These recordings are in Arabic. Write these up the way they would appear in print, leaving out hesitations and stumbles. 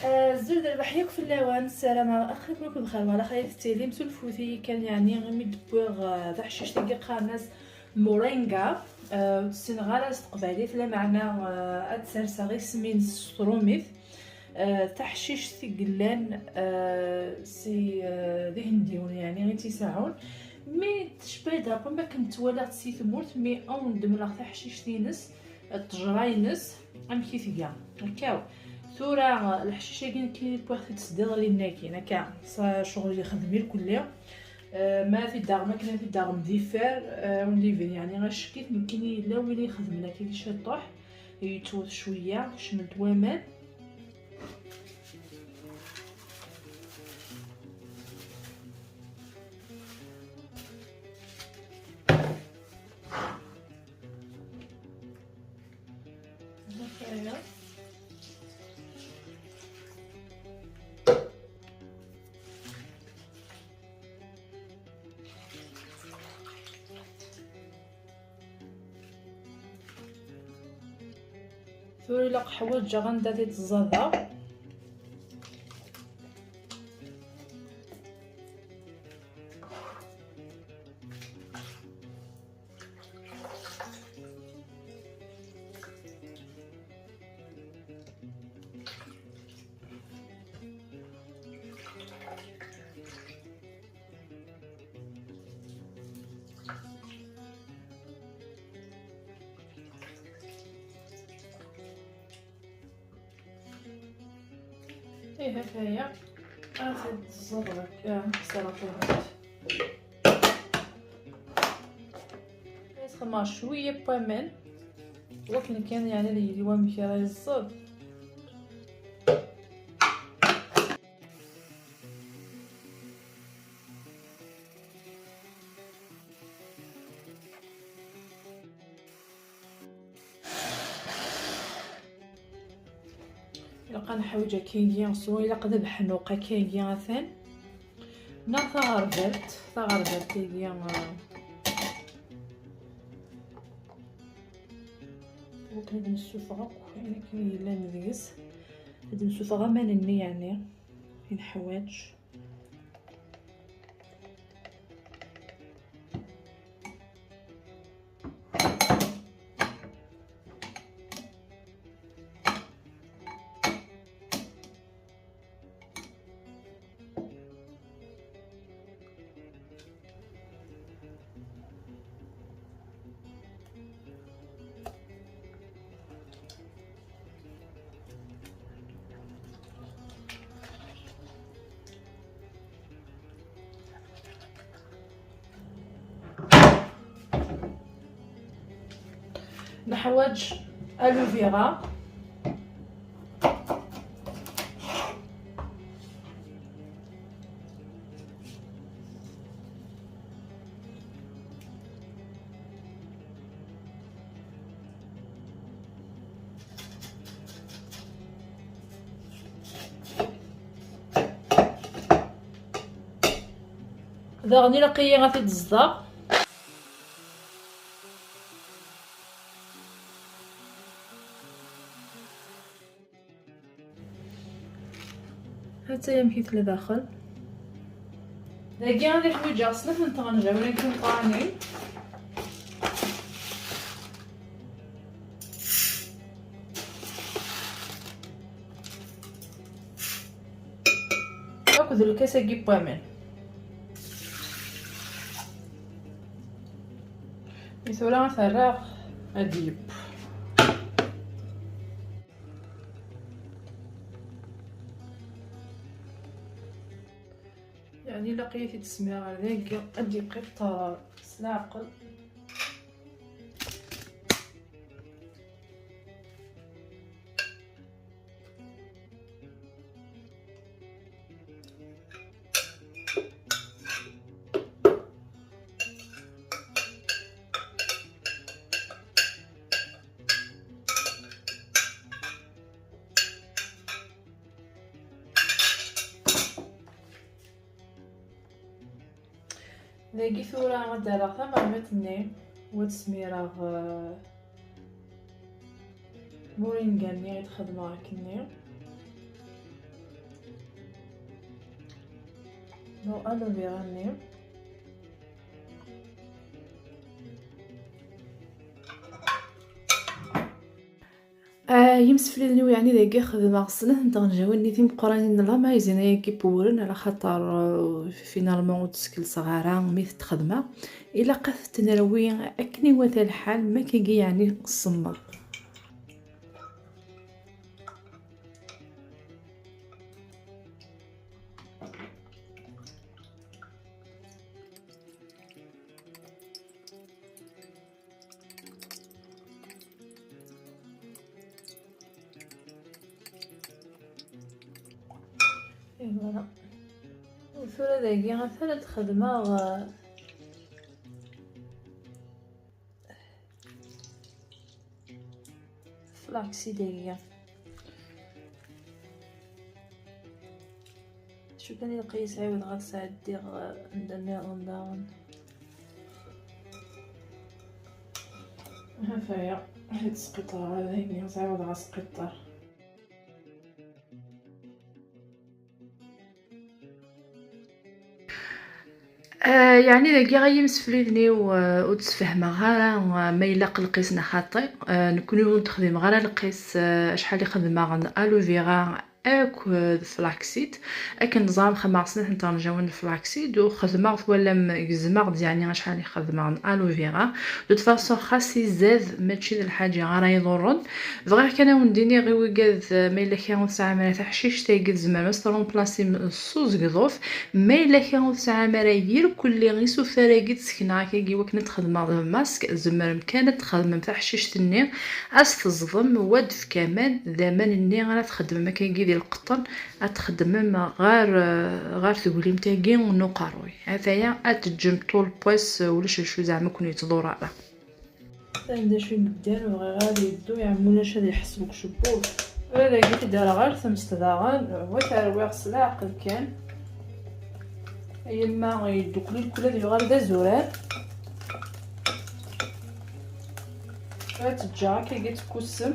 الزول دابا حياك في اللوان السلامة اخي كلكم بخير وعلى خير التيلي مسلفوتي كان يعني غير دبوغ ذا حشيش تيجي قاناس مورينغا السنغال استقبالي فلا معنى اتسرسا غير سمين ستروميث تحشيش تيقلان سي ذهن ديون يعني غير تيساعون مي تشبه دابا ما كنت ولا تسي ثمورت مي اون دملا تحشيش تينس التجراينس ام كي ثيا هكاو ثورة الحشيشه كي بوغتي تصدر لينا كاين هكا شغل يخدمي الكل ما في الدار ما كاين في الدار مديفر ونليفين يعني غشكيت ممكن لا وين يخدم لنا كي شطح يتوت شويه شملت وامان ثوري لا حوايج غندا تتزادا ايه هكايا اخد الزبرة السلطات يسخن شويه بامن ولكن كان يعني اللي هو مكيرا الزب لقى حوايج كاينين سوا الا قد بحنوقه كاينين ثان نا ثغربت كاينين وكان نسوفغا يعني كاين لا نديس هاد نسوفغا مانني يعني فين حوايج الحوايج الوفيرا داغني لقيه غادي تصدق حتى يمكن لداخل داكي غادي حويجه صنف نطنجه ولكن قاني اخذ الكاسه كيب بامن يثورا فراغ اديب يعني لقيتي تسمير هذاك ادي قطه سلاقل داكي ثورا غدير ثمرمتني وتسميره مورينغا ني غيتخدم هكني نو الوفيرا ني يمسفلي يعني داكي خدمة خصنا نتغنجاو نيتي مقرانين لا مايزين ياكي بورن على خاطر فينالمون تسكل صغارة ميت تخدمة الا قفت نروي اكني وتا الحال ما كيجي يعني السمر. اي فوالا الفورة داكي غنثالث خدمة فلاكسي داكيا شو كان القيس عاود غتساعدي ندير غنداون ها فيا هاد السقيطار هذا غنعاود غنسقيطر. يعني داكي غيمسفليني وتسفهمها راه ما الا قلقيسنا خاطي نكونو نخدم غير القيس شحال يخدم الوفيرا اك فلاكسيد اكن نظام خماصنا حتى نرجعو الفلاكسيد وخدمه ولا مزمغ يعني شحال يخدم الوفيرا دو فاصون خاص يزاد ماشي الحاجه راه يضرن فغير كان ونديني غير وكاد ما الا كان ساعه ما تاع حشيش تايق زعما مسترون بلاصي الصوص قضوف ما الا كان ساعه مرايير كل غيسو فراقيت سكنا كي وكنا تخدم ماسك زعما كانت تخدم تاع حشيش النير اس تظلم ودف كمان زمان النير راه تخدم ما كاين ديال القطن تخدم غير تقولي متاكين ونقروي هذايا اتجم طول بويس ولا شو زعما كون يتدور على عندها شويه ندير غادي يدو يعملونا شاد يحسبوك شبوك ولا قلت دار غير ثمست داغن هو تاروي غسل عقل كان ايما يدو كل ديال غير دا زوران تجا كي قلت كوسم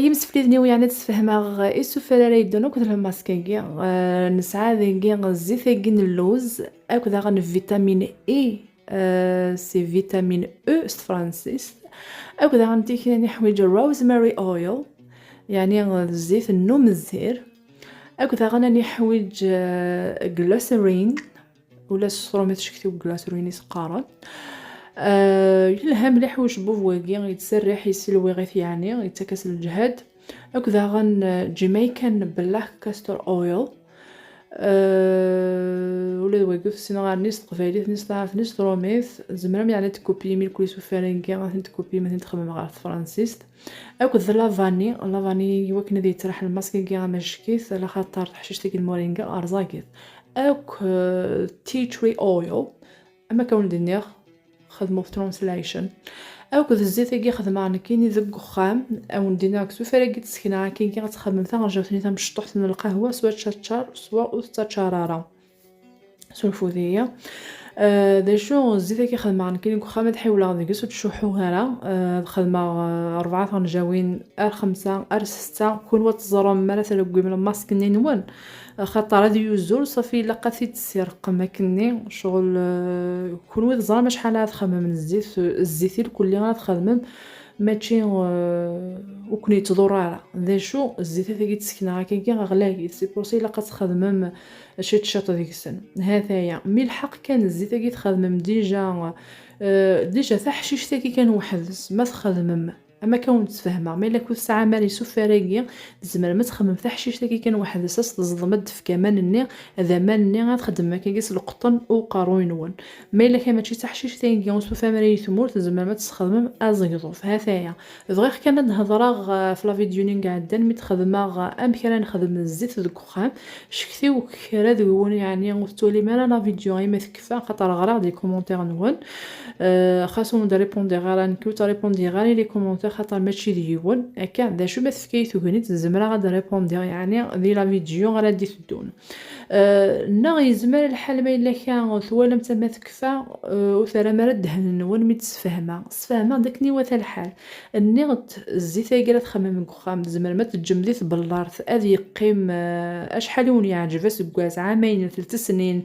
يمسفلي ذنيو يعني تفهمها ايسو فرارا يدونو كثر الماسكاكي نسعى ذيكي الزيت ذيكي اللوز اكو غن فيتامين اي سي فيتامين او فرانسيس اكو غنتي يعني حوايج روزماري اويل يعني الزيت النوم الزهير اكو غناني حوايج غليسرين ولا الصروميت شكتو غليسرين يسقارن يلهم مليح واش بوفواكي يتسرح يسلوي غيث يعني يتكاس الجهد هكذا غن جامايكان بلاح كاستر اويل ولا واقف سينا غير نيس قباليت نيس طاف نيس روميث زمرم يعني تكوبي ميل كل سوفرينكي غادي تكوبي مثلا تخدم غير فرانسيس هكذا لافاني وكنا ذي ترح الماسك كي مشكيث على خاطر حشيشتك المورينغا ارزاكيث اوك تي تري اويل اما كون دينيغ خدمو في ترانسليشن او كذا الزيت كي خدمه انا كاين ذك خام او ندينا كسو فرقت سكينه كاين كي غتخدم حتى رجعتني تم شطحت من القهوه سواء تشاتشار سواء تشاراره سولفوذيه دا شو الزيت كي خدمه انا كاين خامه حيوله ديك سو تشوحو غيره خدمه 4 طنجاوين ار5 ار6 كون وتزرم مثلا كوي من الماسك نينوان خاطر هادي يوزول صافي لقاتي تسرق ما كني شغل كون ويد زرا شحال تخمم من الزيت الكل غتخدم ماشي وكون يتضر على ذا شو الزيت هذيك تسكنا كي غلاكي سي بورسي لقات تخدم شي تشاط ديك السن هذايا مي الحق كان الزيت كي تخدم ديجا حتى حشيش كي كان وحدس ما تخدم اما كون تفهمها ما الا كنت ساعه مالي سفراكي زعما ما تخمم حتى حشيش كي كان واحد اساس تظلمت في كمان الني هذا مال الني غتخدم ما كيقيس القطن وقاروينون ما الا كان ماشي حتى حشيش تاكي وسوفا مالي ثمور زعما ما تخدم ازيضو هذايا فغير كان نهضر في لا فيديو قاعده مي تخدمها ام كان نخدم الزيت دك خام شكتي وكرا دون يعني وتولي مالا لا فيديو غير ما تكفى خاطر غرا دي كومونتير نون خاصو ندير ريبوندي غير نكوت ريبوندي غير لي كومونتير خاطر ماشي ديون هكا دا شو ما تفكيتو هنيت الزمره غادي ريبوندي يعني دي لا فيديو غادي تدون نا يزمر الحال ما الا كان ثوالم تما تكفى وثرا مرد نون متسفهمه سفهمه داك نيوات الحال النيغت الزيت كرا تخمم قخام زمر ما تجمدي بالارض ادي يقيم اشحال ون يعجب سكواز عامين 3 سنين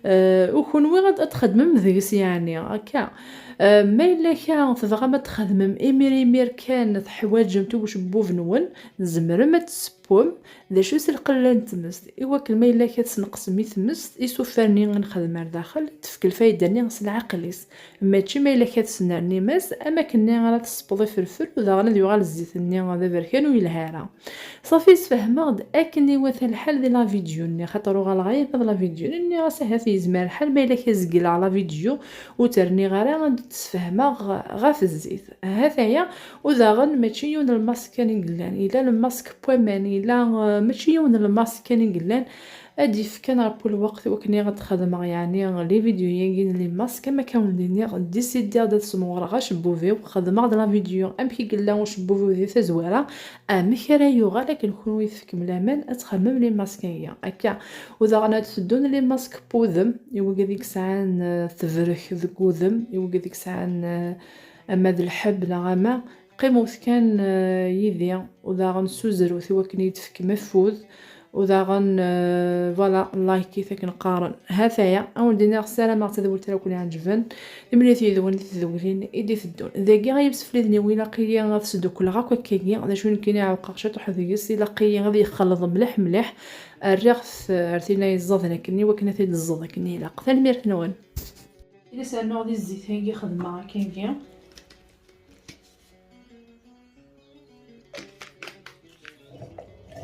وكون وي غاد تخدم مذيس يعني هكا ما الا كان تبغى ما تخدم امير كانت حوايج نتو واش بوفنون زمر ما تسبوم ذا شو سلقلا نتمس ايوا كلمه الا كتنقص مي تمس يسوفرني غنخدم على داخل تفك الفايده ني غسل عقليس ماشي ما الا كتسناني ماس اما كني غالا تصبضي فرفر وذا غادي يغال الزيت ني غادا بركان ويلهارا صافي تفهمت اكني وث الحال ديال لا فيديو ني خاطر غالغايب هاد لا فيديو ني غاسها في زمان الحال ما الا كزقل على فيديو وترني غير غادي تفهمها غا في الزيت هذايا وذا غن ماشي يون الماسك كان قلان الا الماسك بوماني لا ماشي يون الماسك كان قلان ادي فكان ربو الوقت وكني غتخدم يعني لي فيديو ياكين لي ماسك ما كاوليني ديسيدي غادا تصمغ غاش بوفي وخدم غاد لا فيديو ام كي قلا واش بوفي في زواره مخرايو غا لكن كون يفك ملامان اتخمم لي ماسكيه هكا وذا غنا تدون لي ماسك بوذم يوا ديك ساعه تفرخ ذكوذم يوا ديك ساعه اما ذا الحب لا غما قيموت كان يدي وذا غنسوزر ثوا كني يتفك مفوذ وذا غن فوالا لايكي ثاك نقارن هذايا اول دينا السلامه تذول ترى كل عجبن ملي ذوني تذولين ايدي تدون ذاكي غيبس فليدني ولا قيا غتسدو كل غاكو كاكي غدا شنو كاين عقاقشات وحديس الا قيا غادي يخلط مليح الرغف عرفتينا يزاد لكني وكنا تيد الزاد كني لا قتل مير نون الا سالنا غادي الزيت هاكي خدمه كاين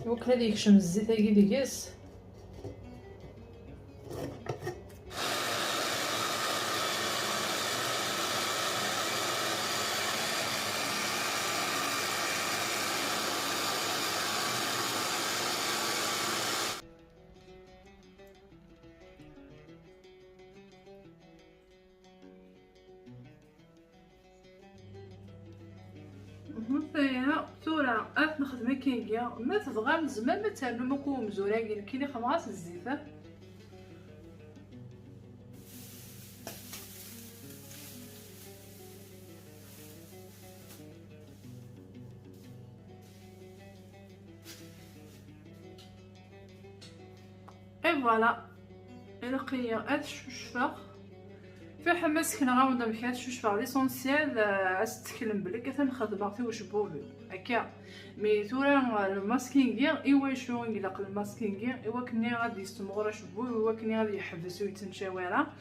وكلا ديك شم الزيت هاكي ديكس هنايا ثورة نخدم كيكيا ما تبغى من زمان ما تهنو ماكو مزورا كاين خماس الزيفه اي فوالا الا قيا شوشفه في حماس كنا غاونا بحال شوشفه ليسونسيال تتكلم بلي كتنخدم عرفتي واش بوفي هكا مي ثورا الماسكينغ ايوا شنو نقلق الماسكينغ ايوا كني غادي يستمغ شبو ايوا كني غادي يحبسو يتنشاويرا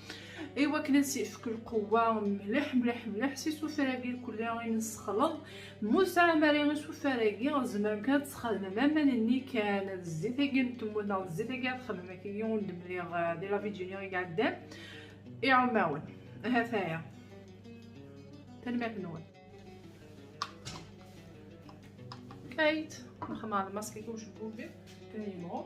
ايوا كنا في القوه مليح سيسو فراكي كل يوم نسخلط موسى مريم سو فراكي زعما كانت تخدم مامني كان الزيت كي نتوما الزيت كي تخدم كي يوم دبليغ دي لا فيديو اللي قاعدين يعماون هذايا تنمية نون كايت نخدم على الماسك كوش بوبي كنيمو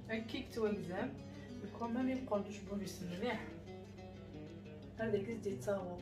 هكيك توزام يكون ما يبقاوش بوليس مليح هذاك زيت تصاوب